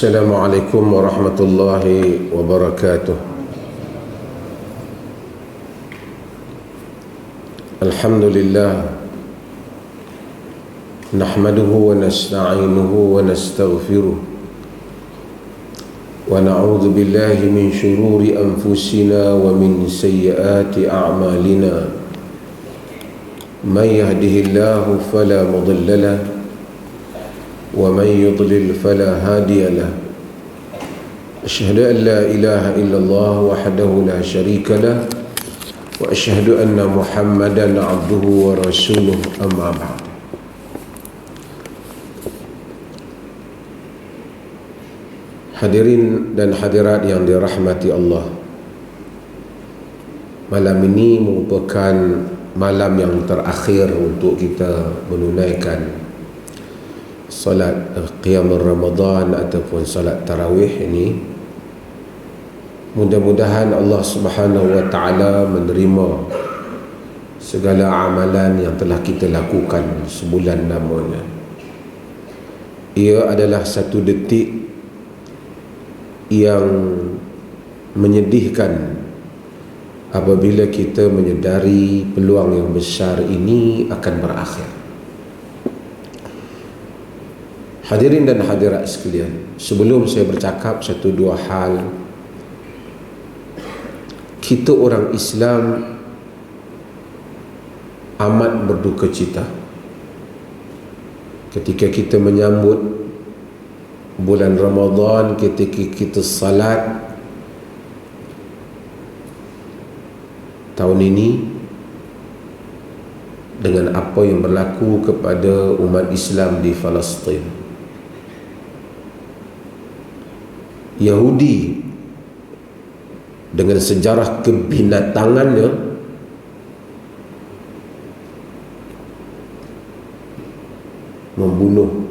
Assalamualaikum warahmatullahi wabarakatuh. Alhamdulillah, nahmaduhu wa nasta'inuhu wa nastaghfiruh wa na'udzu billahi min shururi anfusina wa min sayyiati a'malina. Man yahdihillahu fala mudilla lahu wa man yudlil fala hadiya lahu. Asyhadu an la ilaha illallah wahdahu la syarika lahu wa asyhadu anna Muhammadan abduhu wa rasuluh, amma ba'd. Hadirin dan hadirat yang dirahmati Allah, malam ini merupakan malam yang terakhir untuk kita menunaikan salat qiyam Ramadan ataupun salat tarawih ini. Mudah-mudahan Allah Subhanahu wa taala menerima segala amalan yang telah kita lakukan sebulan lamanya. Ia adalah satu detik yang menyedihkan apabila kita menyedari peluang yang besar ini akan berakhir. Hadirin dan hadirat sekalian, sebelum saya bercakap satu dua hal, kita orang Islam amat berduka cita ketika kita menyambut bulan Ramadan, ketika kita salat tahun ini dengan apa yang berlaku kepada umat Islam di Palestin. Yahudi dengan sejarah kebinatangannya membunuh,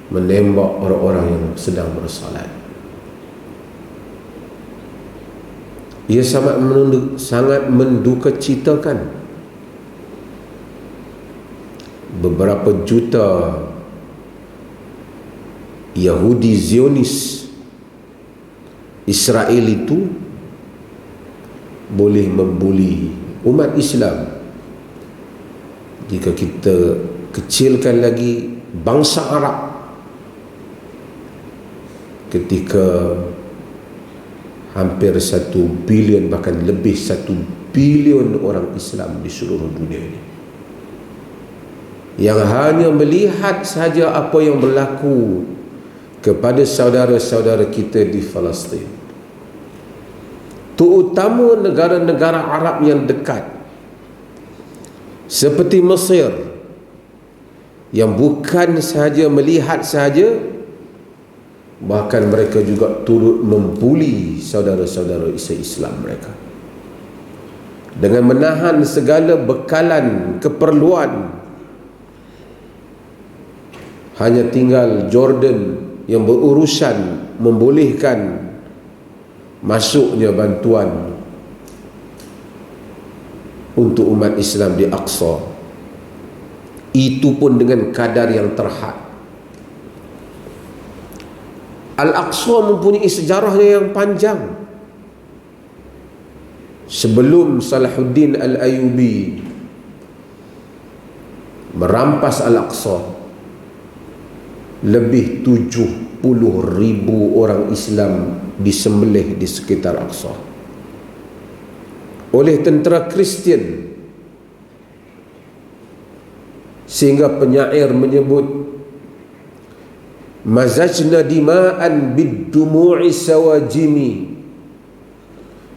menembak orang-orang yang sedang bersalat. Ia sangat mendukacitakan beberapa juta Yahudi Zionis Israel itu boleh membuli umat Islam. Jika kita kecilkan lagi bangsa Arab, ketika hampir 1 bilion, bahkan lebih 1 bilion orang Islam di seluruh dunia ini, yang hanya melihat saja apa yang berlaku kepada saudara-saudara kita di Palestin, terutama negara-negara Arab yang dekat seperti Mesir, yang bukan sahaja melihat sahaja, bahkan mereka juga turut membuli saudara-saudara Islam mereka dengan menahan segala bekalan keperluan. Hanya tinggal Jordan yang berurusan membolehkan masuknya bantuan untuk umat Islam di Aqsa, itu pun dengan kadar yang terhad. Al-Aqsa mempunyai sejarahnya yang panjang. Sebelum Salahuddin Al-Ayyubi merampas Al-Aqsa, lebih 70,000 orang Islam disembelih di sekitar Aqsa oleh tentera Kristian, sehingga penyair menyebut mazajna dima'an bid-dumu'i sawajimi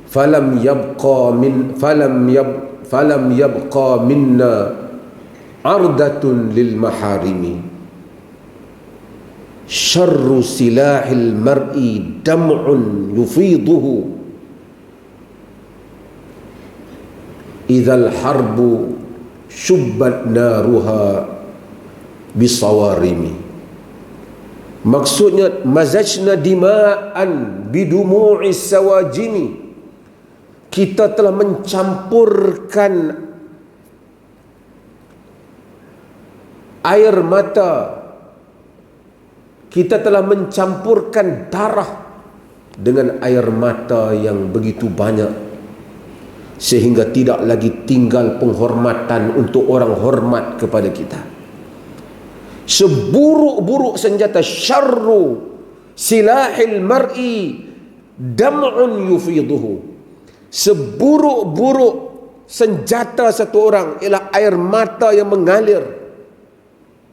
falam yabqa minna ardatun lil maharimi. Syarru silahil mar'i dam'un yufiduhu idzal harbu syubbat naruha bisawarimi. Maksudnya mazajna dima'an bidumu'is sawajimi, kita telah mencampurkan air mata kita telah mencampurkan darah dengan air mata yang begitu banyak, sehingga tidak lagi tinggal penghormatan untuk orang hormat kepada kita. Seburuk-buruk senjata, syarru silahil mar'i dam'un yufiduhu, seburuk-buruk senjata satu orang ialah air mata yang mengalir.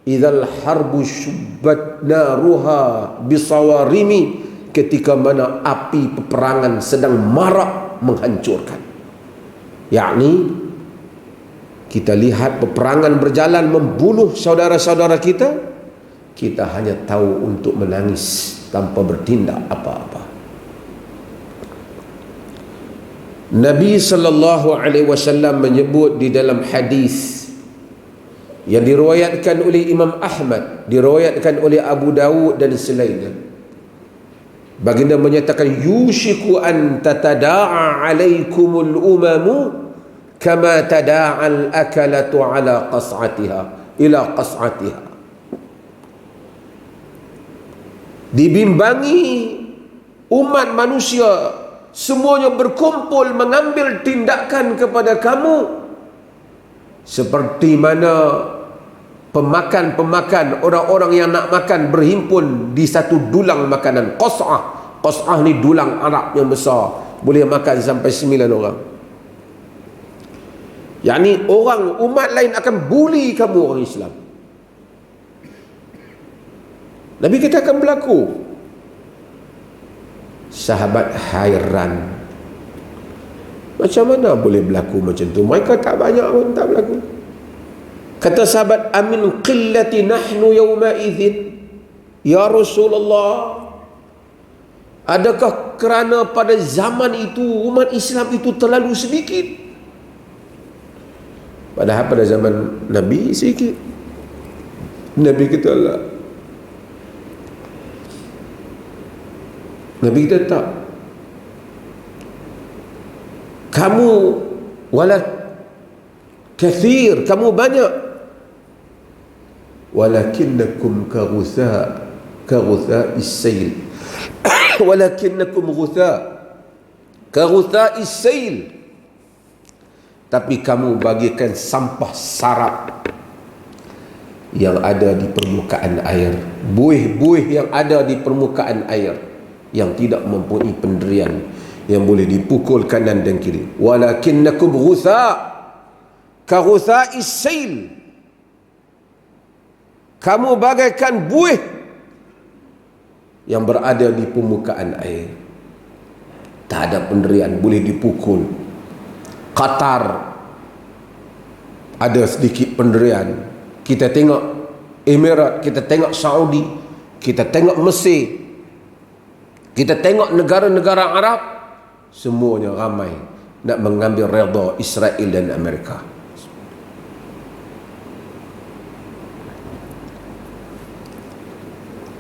Idzal harbu syubbat naruha bisawarimi, ketika mana api peperangan sedang marak menghancurkan. Yakni kita lihat peperangan berjalan membunuh saudara-saudara kita, kita hanya tahu untuk menangis tanpa bertindak apa-apa. Nabi sallallahu alaihi wasallam menyebut di dalam hadis yang diriwayatkan oleh Imam Ahmad, diriwayatkan oleh Abu Dawud dan selainnya, baginda menyatakan, yushiku an tatada'a alaikumul umamu kama tada'al akalatu ala qas'atiha ila qas'atiha. Dibimbangi umat manusia semuanya berkumpul mengambil tindakan kepada kamu seperti mana pemakan-pemakan, orang-orang yang nak makan berhimpun di satu dulang makanan. Qas'ah ni dulang Arab yang besar, boleh makan sampai 9 orang. Yakni orang umat lain akan bully kamu orang Islam. Nabi kata akan berlaku. Sahabat hairan, macam mana boleh berlaku macam tu? Mereka tak banyak pun tak berlaku. Kata sahabat, amin qillati nahnu yawma idzin ya Rasulullah, adakah kerana pada zaman itu umat Islam itu terlalu sedikit? Padahal pada zaman Nabi sedikit. Nabi kata lah, Nabi kata tak, kamu wala kathir, kamu banyak, walakinnakum kaghutha is-sail walakinnakum kaghutha is-sail, tapi kamu bagikan sampah sarap yang ada di permukaan air, buih-buih yang ada di permukaan air yang tidak mempunyai pendirian, yang boleh dipukul kanan dan kiri. Walakinnakum kaghutha is-sail, kamu bagaikan buih yang berada di permukaan air, tak ada pendirian, boleh dipukul. Qatar ada sedikit pendirian, kita tengok Emirat, kita tengok Saudi, kita tengok Mesir, kita tengok negara-negara Arab, semuanya ramai nak mengambil redha Israel dan Amerika.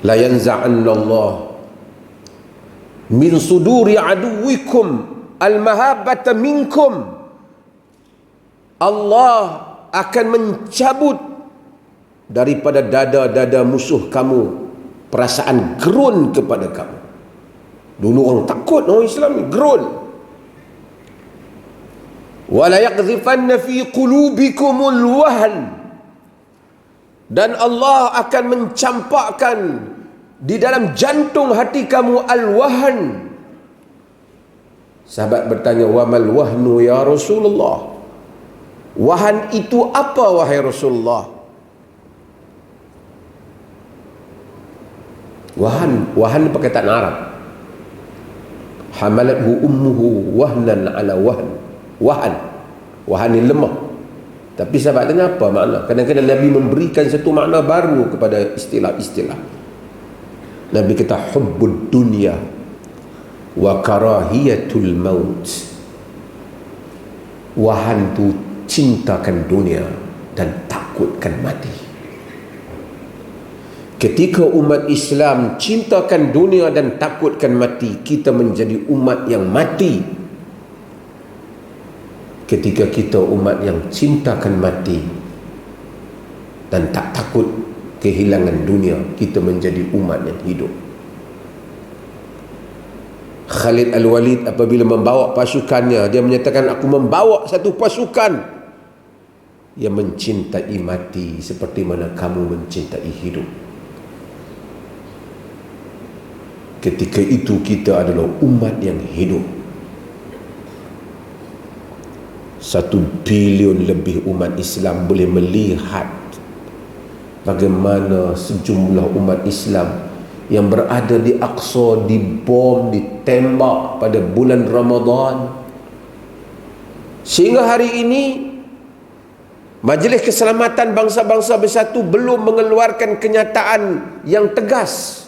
La yanza'anna Allah min suduri aduwikum al-mahabbata minkum, Allah akan mencabut daripada dada-dada musuh kamu perasaan gerun kepada kamu. Dulu orang takut orang Islam ni, gerun. Wala yaqdhifanna fi qulubikumul wahn, dan Allah akan mencampakkan di dalam jantung hati kamu al-wahn. Sahabat bertanya, wa mal wahnu ya Rasulullah, wahan itu apa wahai Rasulullah? Wahan perkataan Arab. Hamalathu ummuhu wahnan ala wahn. Wahan ni lemah. Tapi sahabat tanya apa makna? Kadang-kadang Nabi memberikan satu makna baru kepada istilah-istilah. Nabi kata hubbud dunya wa karahiyatul maut. Wahan tu cintakan dunia dan takutkan mati. Ketika umat Islam cintakan dunia dan takutkan mati, kita menjadi umat yang mati. Ketika kita umat yang cintakan mati dan tak takut kehilangan dunia, kita menjadi umat yang hidup. Khalid Al-Walid apabila membawa pasukannya, dia menyatakan, aku membawa satu pasukan yang mencintai mati seperti mana kamu mencintai hidup. Ketika itu kita adalah umat yang hidup. 1 bilion lebih umat Islam boleh melihat bagaimana sejumlah umat Islam yang berada di Aqsa dibom, ditembak pada bulan Ramadan. Sehingga hari ini Majlis Keselamatan Bangsa-Bangsa Bersatu belum mengeluarkan kenyataan yang tegas.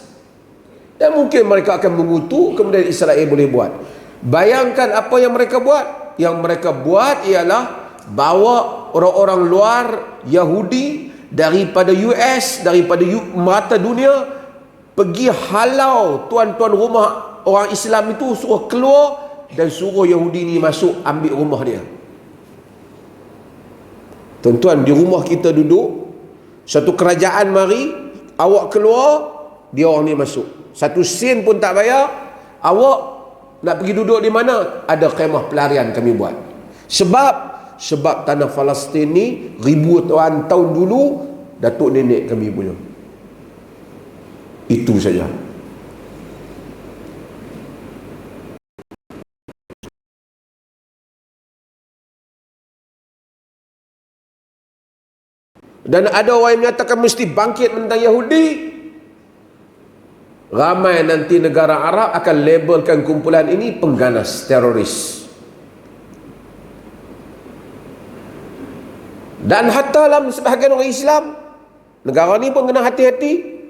Dan mungkin mereka akan mengutuk, kemudian Israel boleh buat. Bayangkan apa yang mereka buat. Yang mereka buat ialah bawa orang-orang luar Yahudi daripada US, daripada mata dunia, pergi halau tuan-tuan rumah orang Islam itu, suruh keluar dan suruh Yahudi ni masuk ambil rumah dia. Tuan-tuan, di rumah kita duduk, satu kerajaan mari, awak keluar, dia orang ni masuk. Satu sen pun tak bayar. Awak nak pergi duduk di mana? Ada khemah pelarian kami buat. Sebab tanah Palestin ni ribuan tahun dulu datuk nenek kami punya. Itu saja. Dan ada orang yang menyatakan mesti bangkit menentang Yahudi. Ramai nanti negara Arab akan labelkan kumpulan ini pengganas teroris. Dan hatta dalam sebahagian orang Islam, negara ni pun kena hati-hati.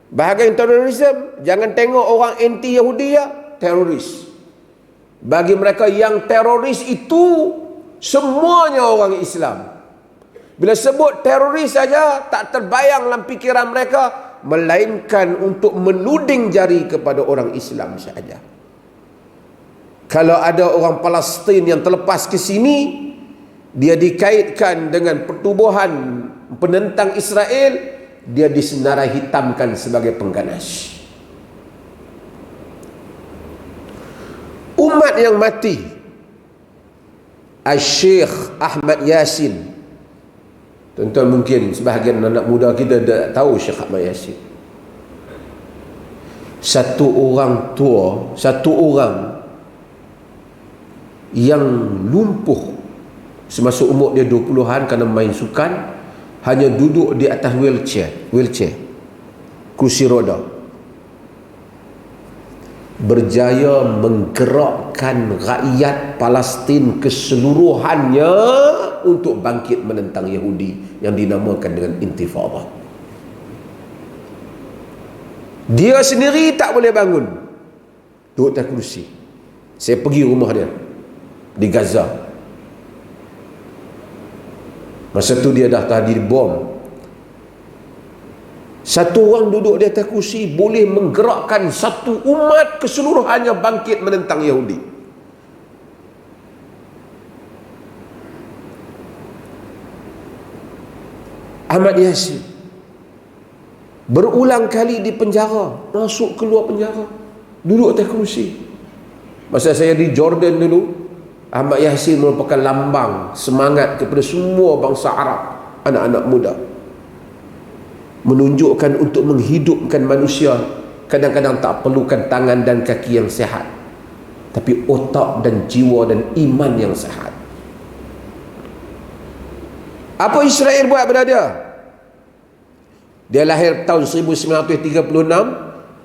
Bahagian terorisme, jangan tengok orang anti Yahudi ya, teroris. Bagi mereka yang teroris itu semuanya orang Islam. Bila sebut teroris saja, tak terbayang dalam fikiran mereka, melainkan untuk menuding jari kepada orang Islam saja. Kalau ada orang Palestin yang terlepas ke sini, dia dikaitkan dengan pertubuhan penentang Israel, dia disenarai hitamkan sebagai pengganas. Umat yang mati, Syekh Ahmad Yasin. Tuan-tuan, mungkin sebahagian anak muda kita tak tahu Syekh Ahmad Yasin. Satu orang tua, satu orang yang lumpuh semasa umur dia 20-an kerana main sukan, hanya duduk di atas wheelchair, kursi roda, berjaya menggerakkan rakyat Palestin keseluruhannya untuk bangkit menentang Yahudi yang dinamakan dengan intifada. Dia sendiri tak boleh bangun, duduk atas kursi. Saya pergi rumah dia di Gaza. Masa tu dia dah tadi bom. Satu orang duduk di atas kursi boleh menggerakkan satu umat keseluruhannya bangkit menentang Yahudi. Ahmad Yasin berulang kali di penjara, masuk keluar penjara, duduk atas kursi. Masa saya di Jordan dulu, Ahmad Yasin merupakan lambang semangat kepada semua bangsa Arab, anak-anak muda, menunjukkan untuk menghidupkan manusia. Kadang-kadang tak perlukan tangan dan kaki yang sihat, tapi otak dan jiwa dan iman yang sihat. Apa Israel buat pada dia? Dia lahir tahun 1936,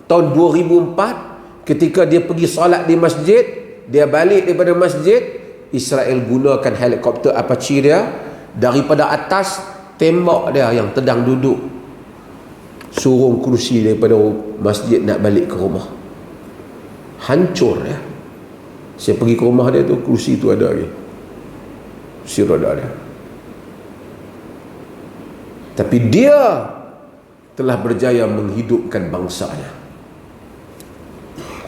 tahun 2004, ketika dia pergi solat di masjid, dia balik daripada masjid, Israel gunakan helikopter Apache dia, daripada atas tembak dia yang sedang duduk, suruh kursi daripada masjid nak balik ke rumah. Hancur ya. Saya pergi ke rumah dia tu, kursi tu ada lagi, kursi roda dia. Tapi dia telah berjaya menghidupkan bangsanya.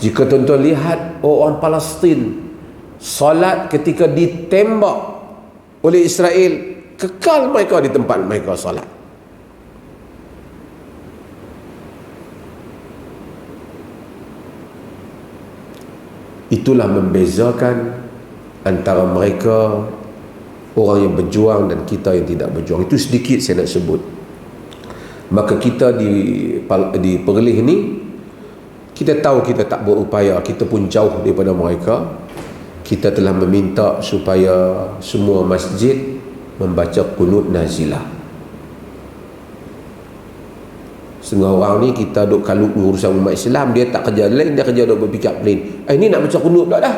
Jika tuan-tuan lihat orang Palestin salat ketika ditembak oleh Israel, kekal mereka di tempat mereka salat. Itulah membezakan antara mereka, orang yang berjuang, dan kita yang tidak berjuang. Itu sedikit saya nak sebut. Maka kita di Perlis ni, kita tahu kita tak berupaya, kita pun jauh daripada mereka. Kita telah meminta supaya semua masjid membaca qunut nazilah. Setengah orang ni kita duk kalut urusan umat Islam, dia tak kerja lain, dia kerja duk berfikir lain. Ni nak baca qunut pula dah.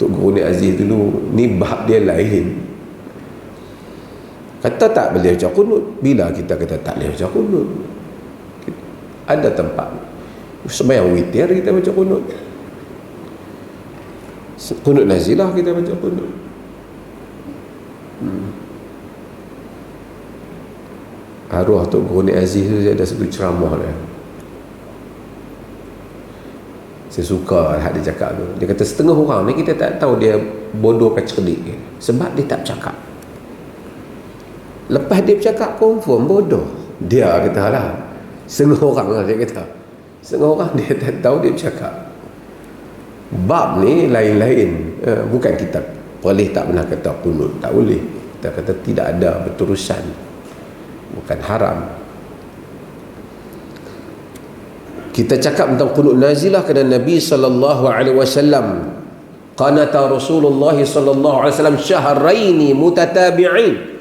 Tok Guru ni Aziz dulu, ni bab dia lain. Kata tak boleh baca qunut. Bila kita kata tak boleh baca qunut? Ada tempat sembahyang witir kita baca qunut. Qunut nazilah kita baca qunut. Arwah Tok Guru ni Aziz tu, ada satu ceramah dia. Saya suka hak dia cakap tu. Dia kata setengah orang ni kita tak tahu dia bodoh ke cerdik ke, sebab dia tak bercakap. Lepas dia bercakap, confirm bodoh. Dia kata lah, setengah orang lah dia kata. Setengah orang dia tak tahu dia bercakap. Bab ni lain-lain. Bukan kita boleh tak pernah kata qunut, tak boleh. Kita kata tidak ada berterusan, bukan haram. Kita cakap tentang qunut nazilah kerana Nabi SAW qanata Rasulullah SAW syahraini mutatabi'in.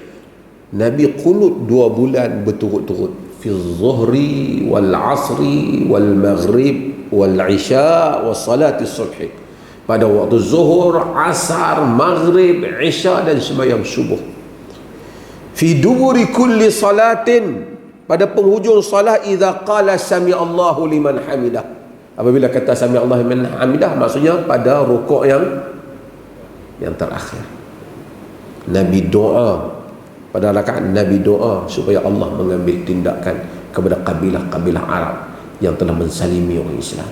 Nabi qunut 2 bulan berturut-turut, fi zuhri wal asri wal maghrib wal isya wa salati subhi. Pada waktu zuhur, asar, maghrib, isya dan sembahyang subuh. Fi duburi kulli salatin, pada penghujung salat, idza qala sami Allahu liman hamidah. Apabila kata sami Allahu liman hamidah, maksudnya pada rukuk yang terakhir. Nabi doa pada rakaat, Nabi doa supaya Allah mengambil tindakan kepada kabilah-kabilah Arab yang telah mensalimi orang Islam.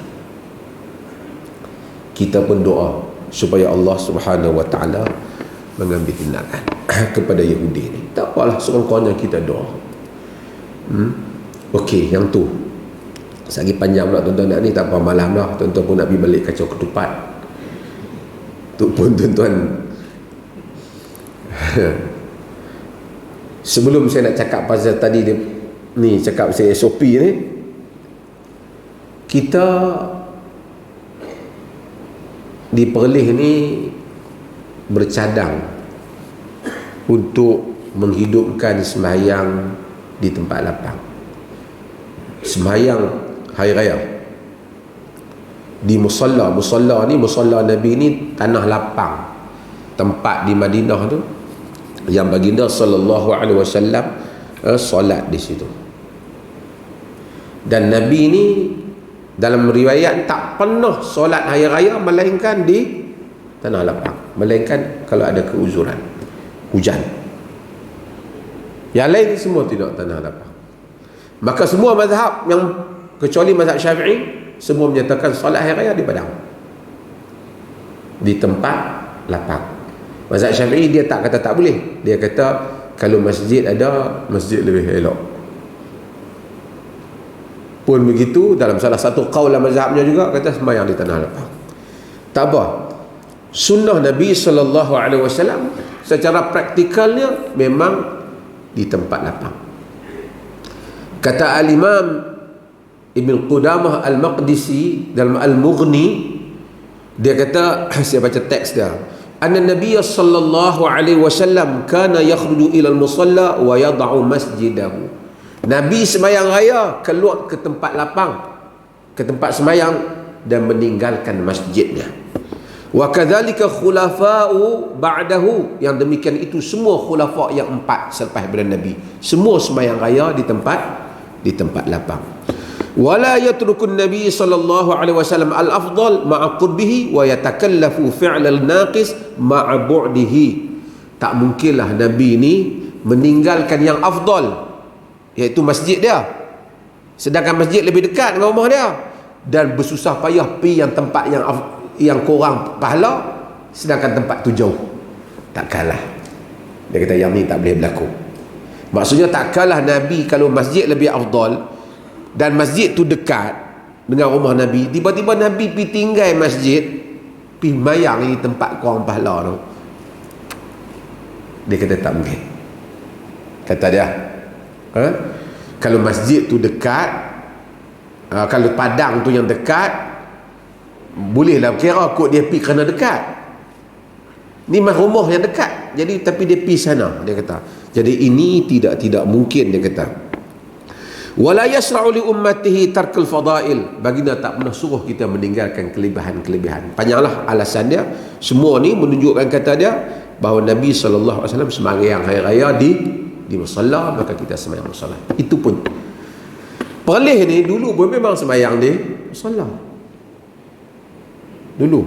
Kita pun doa supaya Allah Subhanahu wa taala mengambil tindakan kepada Yahudi ni. Tak apalah, sekurang-kurangnya kita doa. Okey, yang tu lagi panjang pula tuan-tuan nak ni, tak apa, malam dah tuan-tuan pun nak pergi balik kacau ketupat. Tu pun tuan-tuan. Sebelum saya nak cakap pasal tadi dia, ni cakap pasal SOP ni, kita di Perlis ni bercadang untuk menghidupkan sembahyang di tempat lapang. Sembahyang hari raya di musalla ni, musalla Nabi ni tanah lapang, tempat di Madinah tu yang baginda sallallahu alaihi wasallam solat di situ. Dan Nabi ni dalam riwayat tak pernah solat hari raya melainkan di tanah lapang, melainkan kalau ada keuzuran, hujan. Yang lain semua tidak tanah lapang. Maka semua mazhab, yang kecuali mazhab Syafi'i, semua menyatakan solat hari raya di padang, di tempat lapang. Mazhab Syafi'i dia tak kata tak boleh. Dia kata kalau masjid ada, masjid lebih elok. Pun begitu, dalam salah satu qaul mazhabnya juga kata sembahyang di tanah lapang. Tak apa. Sunnah Nabi SAW secara praktikalnya memang di tempat lapang. Kata Al-Imam Ibn Qudamah Al-Maqdisi dalam Al-Mughni, dia kata, saya baca teks dia, anna Nabiy sallallahu alaihi wasallam kana yakhruju ila al-musalla wa yad'u masjidahu. Nabi sembahyang raya keluar ke tempat lapang, ke tempat sembahyang, dan meninggalkan masjidnya. Wa kadzalika khulafa'u ba'dahu, yang demikian itu semua khulafa yang 4 selepas daripada Nabi, semua sembahyang raya di tempat lapang. Wala yatrukun Nabi sallallahu alaihi wasallam al-afdal ma'a qurbihi wa yatakallafu fi'l al-naqis ma'a bu'dihi. Tak mungkinlah Nabi ni meninggalkan yang afdal, iaitu masjid dia, sedangkan masjid lebih dekat dengan rumah dia, dan bersusah payah pergi yang tempat yang kurang pahala, sedangkan tempat tu jauh. Takkanlah. Dia kata yang ni tak boleh berlaku. Maksudnya takkanlah Nabi kalau masjid lebih afdal, dan masjid tu dekat dengan rumah Nabi, tiba-tiba Nabi pergi tinggal masjid, pergi mayang di tempat korang pahala tu, dia kata tak mungkin. Kata dia, kalau masjid tu dekat, kalau padang tu yang dekat, bolehlah kira kot dia pergi kerana dekat. Ni rumah yang dekat, jadi tapi dia pergi sana, dia kata. Jadi ini tidak mungkin, dia kata. Wala yasra'u li ummatihi tarkul fadail, baginda tak pernah suruh kita meninggalkan kelebihan-kelebihan. Panjanglah alasan dia. Semua ni menunjukkan, kata dia, bahawa Nabi SAW sembahyang hari raya di musalla, maka kita sembahyang musalla. Itu pun Perlis ni dulu pun memang sembahyang di musalla dulu.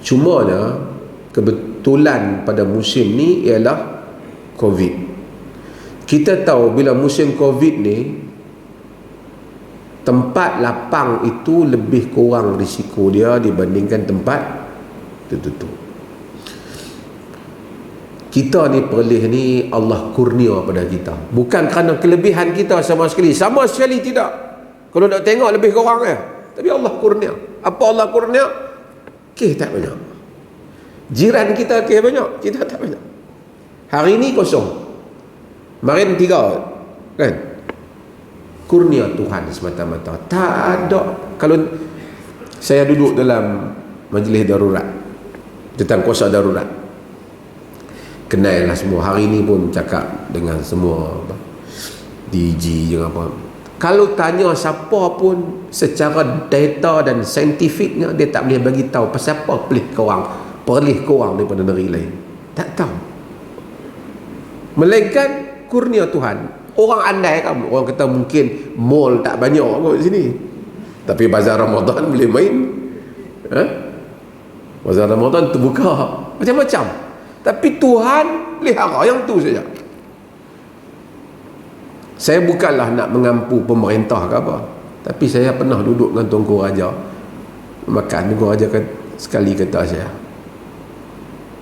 Cumanya kebetulan pada musim ni ialah Covid. Kita tahu bila musim Covid ni, tempat lapang itu lebih kurang risiko dia dibandingkan tempat tertutup. Kita ni Perlis ni Allah kurnia pada kita, bukan kerana kelebihan kita sama sekali tidak. Kalau nak tengok lebih kurang tapi Allah kurnia. Apa Allah kurnia? Kes tak banyak. Jiran kita kes banyak, kita tak banyak. Hari ni kosong, kemarin 3, kan? Kurnia Tuhan semata-mata. Tak ada. Kalau saya duduk dalam majlis darurat tentang kuasa darurat, kenal lah semua. Hari ni pun cakap dengan semua DG je apa. Kalau tanya siapa pun secara data dan saintifiknya, dia tak boleh bagi tahu pasal apa Perlis korang daripada negeri lain. Tak tahu. Melainkan kurnia Tuhan. Orang andai kan, orang kata mungkin mall tak banyak kot di sini, tapi bazar Ramadan boleh main. Bazar Ramadan terbuka macam-macam. Tapi Tuhan pelihara yang tu saja. Saya bukanlah nak mengampu pemerintah ke apa, tapi saya pernah duduk dengan Tuanku Raja makan. Tuanku Raja sekali kata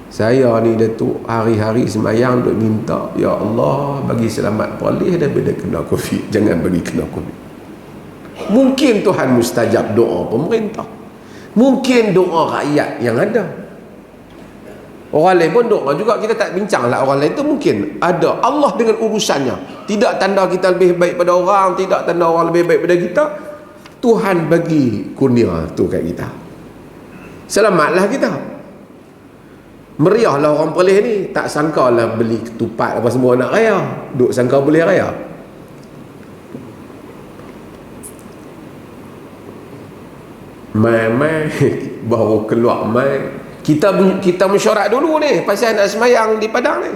saya ni Datuk hari-hari semayang duk minta, ya Allah bagi selamat Perlis daripada kena Covid, jangan bagi kena Covid. Mungkin Tuhan mustajab doa pemerintah, mungkin doa rakyat yang ada. Orang lain pun doa juga, kita tak bincang lah orang lain tu, mungkin ada. Allah dengan urusannya, tidak tanda kita lebih baik pada orang, tidak tanda orang lebih baik pada kita. Tuhan bagi kurnia tu kat kita, selamatlah kita. Meriahlah orang Perlis ni. Tak sangka lah beli ketupat apa semua nak raya, duk sangka boleh raya. Mai baru keluar mai. Kita mesyuarat dulu ni pasal nak semayang di Padang ni.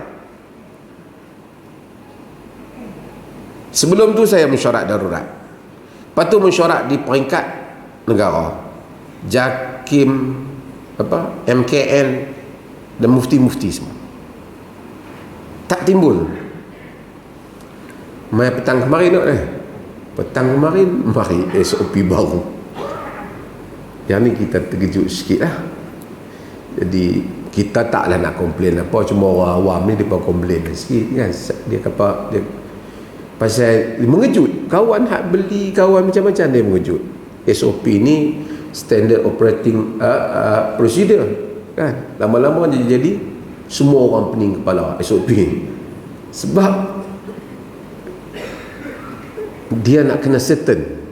Sebelum tu saya mesyuarat darurat, lepas tu mesyuarat di peringkat negara, JAKIM, MKN dan mufti-mufti semua. Tak timbul. Mai petang kemarin mari SOP baru. Yang ni kita terkejut sikit lah. Jadi kita taklah nak komplain apa, cuma orang awam ni dia komplain sikit kan. Dia pasal mengejut. Kawan hak beli, kawan macam-macam dia mengejut. SOP ni standard operating procedure kan. Lama-lama jadi semua orang pening kepala SOP ni. Sebab dia nak kena certain.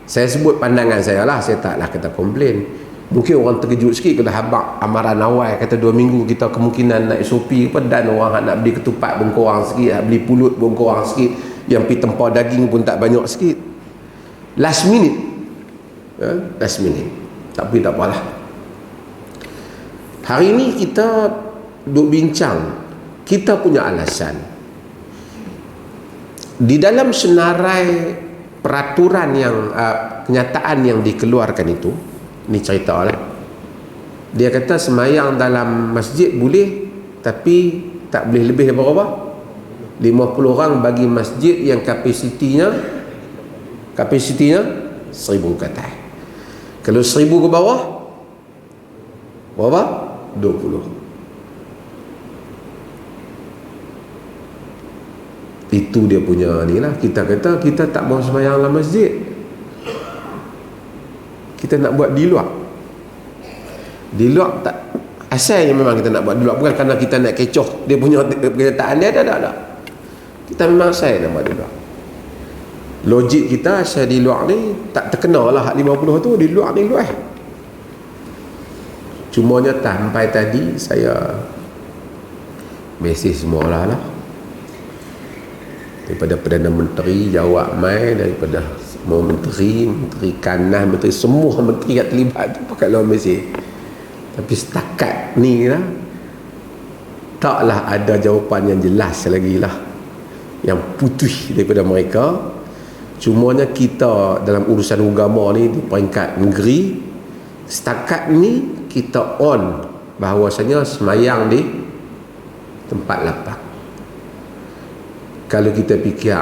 Saya sebut pandangan saya lah, saya taklah kata komplain. Mungkin orang terkejut sikit kalau habaq amaran awal kata 2 minggu kita kemungkinan nak SOP dan orang nak beli ketupat pun kurang sikit, nak beli pulut pun kurang sikit, yang pergi tempah daging pun tak banyak sikit. Last minute. Tapi tak apalah. Hari ni kita duk bincang, kita punya alasan. Di dalam senarai peraturan yang kenyataan yang dikeluarkan itu, ni cerita lah. Dia kata semayang dalam masjid boleh, tapi tak boleh lebih berapa? 50 orang bagi masjid yang kapasitinya 1000 ke atas. Kalau 1000 ke bawah berapa? 20. Itu dia punya ni lah. Kita kata kita tak mau sembahyang dalam masjid, kita nak buat di luar. Di luar tak, asalnya memang kita nak buat di luar, bukan kerana kita nak kecoh dia punya kenyataan dia. Tak. Kita memang asal nak buat di luar. Logik kita asal di luar ni tak terkena lah 50 tu. Di luar ni luar. Cumanya sampai tadi saya mesej semua lah daripada Perdana Menteri jawab mai, daripada semua menteri kanan, menteri, semua menteri yang terlibat tu pakai lawan mesej. Tapi setakat ni lah taklah ada jawapan yang jelas lagi lah, yang putih daripada mereka. Cumanya kita dalam urusan agama ni di peringkat negeri, setakat ni kita on bahawasanya semayang di tempat lapang. Kalau kita fikir,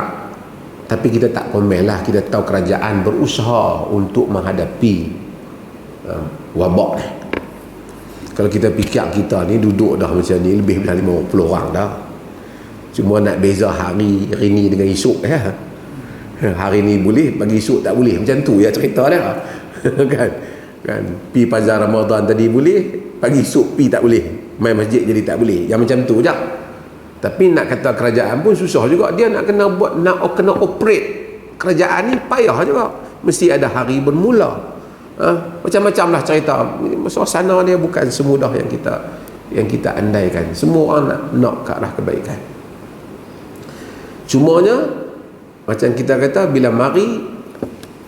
tapi kita tak komen lah, kita tahu kerajaan berusaha untuk menghadapi wabak ni. Kalau kita fikir kita ni duduk dah macam ni lebih dari 50 orang dah. Cuma nak beza hari ni dengan esok ya. Hari ni boleh, pagi esok tak boleh. Macam tu ya cerita dia. kan pi bazar Ramadan tadi boleh, pagi esok pi tak boleh. Main masjid jadi tak boleh. Yang macam tu je. Tapi nak kata kerajaan pun susah juga. Dia nak kena buat, nak kena operate kerajaan ni payah juga. Mesti ada hari bermula. Macam-macam lah cerita. Suasana dia bukan semudah yang kita andaikan. Semua orang nak ke arah kebaikan. Cumanya macam kita kata, bila mari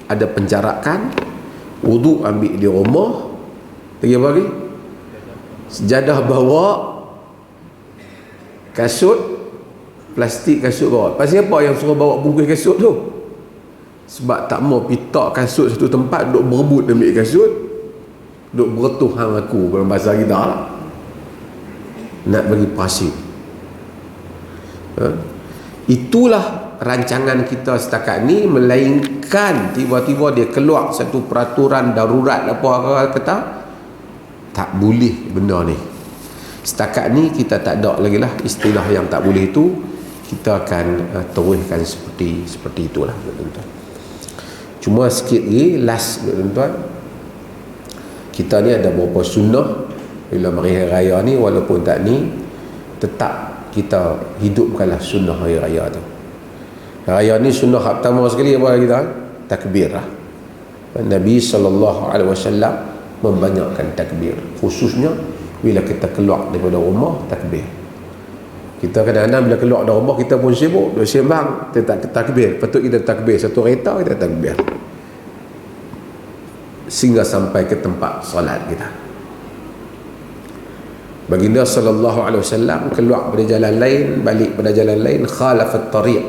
ada penjarakan, wuduk ambil di rumah, lagi apa lagi? Sejadah bawa, kasut plastik kasut bawa. Pasal apa yang suruh bawa bungkus kasut tu? Sebab tak mau pitak kasut satu tempat, duk berebut ambil kasut, duk beretuh hang aku, dalam bahasa kita lah, nak bagi pasir. Itulah rancangan kita setakat ni, melainkan tiba-tiba dia keluar satu peraturan darurat apa kata tak boleh benda ni. Setakat ni kita tak ada lagi lah istilah yang tak boleh tu. Kita akan teruskan seperti itulah, tuan-tuan. Cuma sikit lagi last, tuan-tuan, kita ni ada beberapa sunnah bila hari raya ni, walaupun tak ni, tetap kita hidupkanlah sunnah hari raya tu. Raya ni sunnah pertama sekali apa kita? Takbir lah. Nabi SAW membanyakkan takbir, khususnya bila kita keluar daripada rumah, takbir. Kita kadang-kadang bila keluar dari rumah kita pun sibuk, dah sembang, kita tak takbir. Patut kita takbir satu kereta, kita takbir sehingga sampai ke tempat solat kita. Baginda SAW keluar pada jalan lain, balik pada jalan lain, khalafat tariq.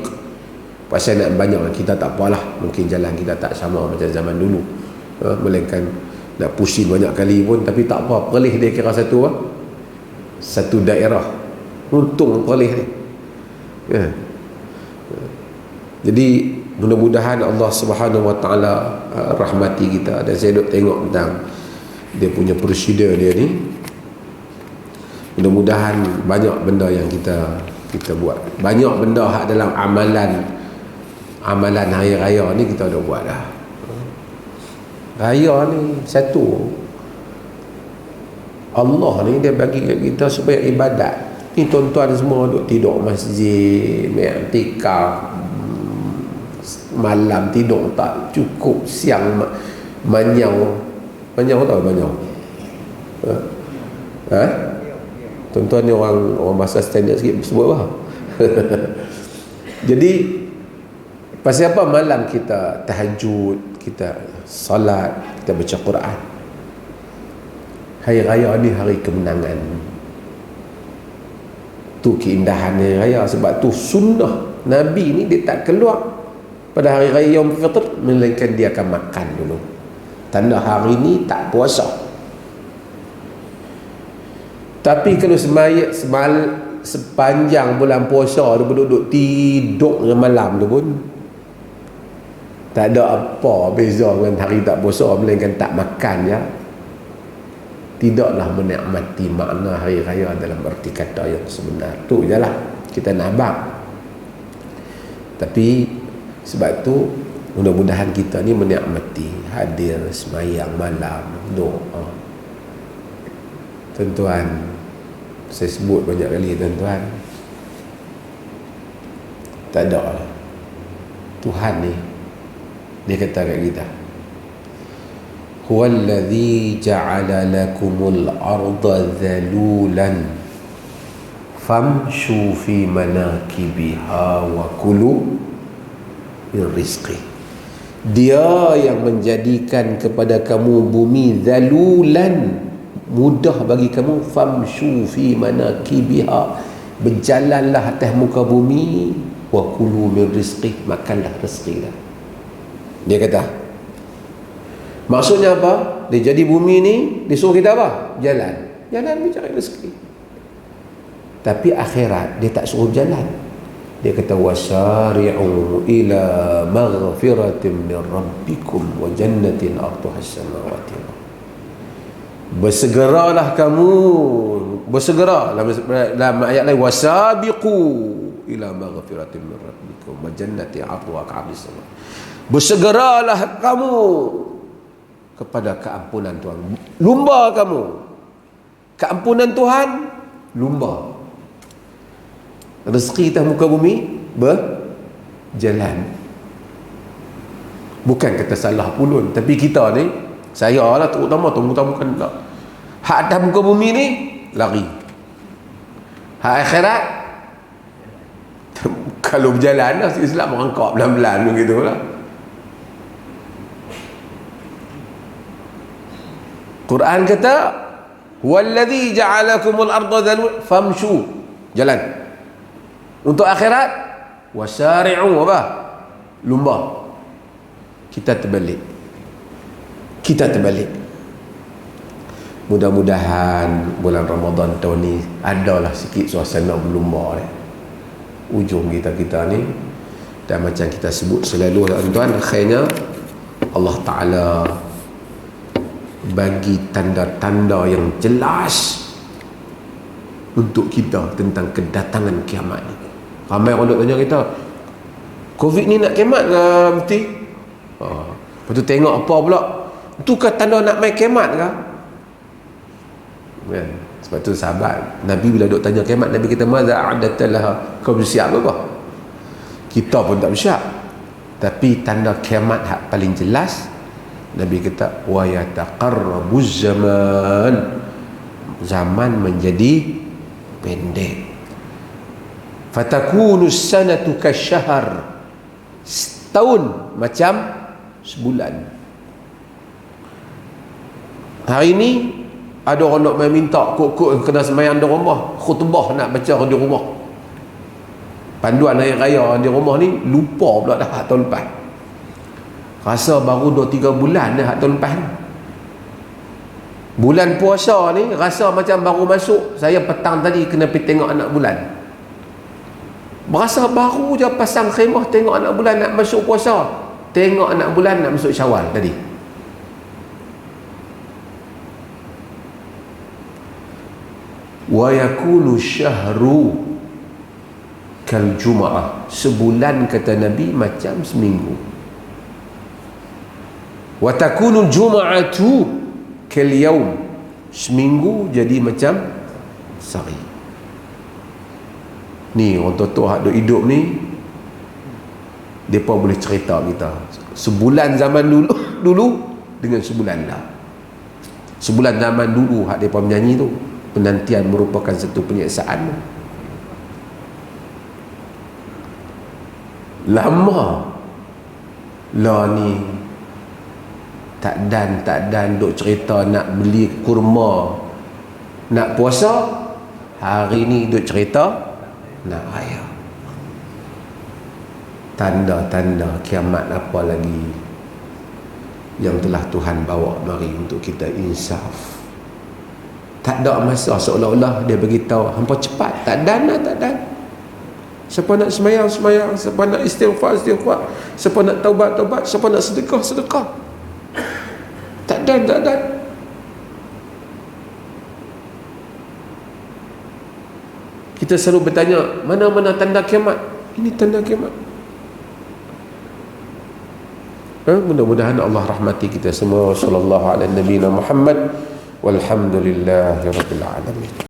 Pasal nak banyak, kita tak apalah, mungkin jalan kita tak sama macam zaman dulu, melainkan nak pusing banyak kali pun, tapi tak apa, perlih dia kira satu daerah, untung perlih ni. Jadi mudah-mudahan Allah Subhanahu Wa Taala rahmati kita. Dan saya duk tengok tentang dia punya prosedur dia ni, mudah-mudahan banyak benda yang kita buat, banyak benda hak dalam amalan hari raya ni kita dah buat dah. Raya ni satu, Allah ni dia bagi kita supaya ibadat. Ni tuan-tuan semua duk tidur masjid, iktikaf, malam tidur tak cukup, siang manyau tahu manyau? Tuan-tuan ni orang bahasa standard sikit sebut apa? Jadi pasal apa malam kita tahajud, kita salat, kita baca Quran. Hari raya ni hari kemenangan. Tu keindahan hari raya. Sebab tu sunnah Nabi ni dia tak keluar pada hari raya Yaum Fitr, melainkan dia akan makan dulu. Tanda hari ni tak puasa. Tapi kalau sepanjang bulan puasa dia duduk tidur dengan malam tu pun tak ada apa beza dengan hari tak puasa, melainkan tak makan ya. Tidaklah menikmati makna hari raya dalam erti kata yang sebenar. Tu je lah kita nak abang. Tapi sebab tu mudah-mudahan kita ni menikmati hadir semayang malam, doa. Tuan-tuan, saya sebut banyak kali tuan-tuan, tak ada lah. Tuhan ni dia kata kat kita, huwallazi ja'ala lakumul arda dhalulan famshu fi manakibiha wa kulu min rizqi. Dia yang menjadikan kepada kamu bumi dhalulan, mudah bagi kamu, famshu fi manakibiha, berjalanlah atas muka bumi, wa kulu min rizqi, makanlah rezeki dah. Dia kata, maksudnya apa? Dia jadi bumi ni, dia suruh kita apa? Jalan mencari rezeki. Tapi akhirat dia tak suruh jalan. Dia kata wasari'u ila maghfiratin min rabbikum wa jannatin arduha as-samawati wal ardh. Bersegeralah kamu, bersegera dalam ayat lain, wasabiqu ila maghfiratin min rabbikum wa jannatin arduha ka'ardis sama. Bersegeralah kamu kepada keampunan Tuhan. Lumba kamu keampunan Tuhan, lumba. Rezeki atas muka bumi berjalan. Bukan kata salah pulun, tapi kita ni, saya lah terutama bukan tak. Hak atas muka bumi ni lari. Hak akhirat kalau berjalan lah, Islam merangkak belan-belan begitu lah. Quran kata wallazi ja'alakumul arda dhalul famshu, jalan. Untuk akhirat wasari'u apa? Lumba. Kita terbalik. Mudah-mudahan bulan Ramadan tahun ni adalah sikit suasana berlumba ni. Ujung kita ni, dan macam kita sebut selalu tuan-tuan, akhirnya Allah Ta'ala bagi tanda-tanda yang jelas untuk kita tentang kedatangan kiamat ni. Ramai orang tanya kita, Covid ni nak kiamat ke Mufti? Lepas tu tengok apa pula, itu ke tanda nak main kiamat ke? Kan? Sebab tu sahabat Nabi bila duk tanya kiamat, Nabi kata maza a'adatalah, kau bersiap apa? Kita pun tak bersiap. Tapi tanda kiamat hak paling jelas, Nabi kata wa yataqarrabuz zaman menjadi pendek. Fatakunu sanatu kasyahr, setahun macam sebulan. Hari ni ada orang nak minta kok kena sembahyang di rumah, khutbah nak baca di rumah, panduan hari raya di rumah ni, lupa pula dah tahun lepas. Rasa baru 2-3 bulan dah tahun lepas ni. Bulan puasa ni rasa macam baru masuk. Saya petang tadi kena pergi tengok anak bulan, berasa baru je pasang khemah tengok anak bulan nak masuk puasa, tengok anak bulan nak masuk Syawal tadi. Wa yakunu syahru kal jum'ah, sebulan kata Nabi macam seminggu. Wa takunu jum'atu kal yaum, seminggu jadi macam sehari. Ni orang tua-tua hak duk hidup ni, mereka boleh cerita kita sebulan zaman dulu dengan sebulan dah. Sebulan zaman dulu hak mereka menyanyi tu, penantian merupakan satu penyiksaan. Lama lah ni tak dan duk cerita nak beli kurma nak puasa, hari ni duk cerita nak raya. Tanda-tanda kiamat apa lagi yang telah Tuhan bawa mari untuk kita insaf. Tak ada masa seolah-olah dia beritahu hampa cepat, tak dan. Siapa nak semayang, siapa nak istighfar, siapa nak taubat, siapa nak sedekah. Tak dan. Kita selalu bertanya, mana-mana tanda kiamat? Ini tanda kiamat. Mudah-mudahan Allah rahmati kita semua. Sallallahu ala nabiyina Muhammad walhamdulillahi rabbil alamin.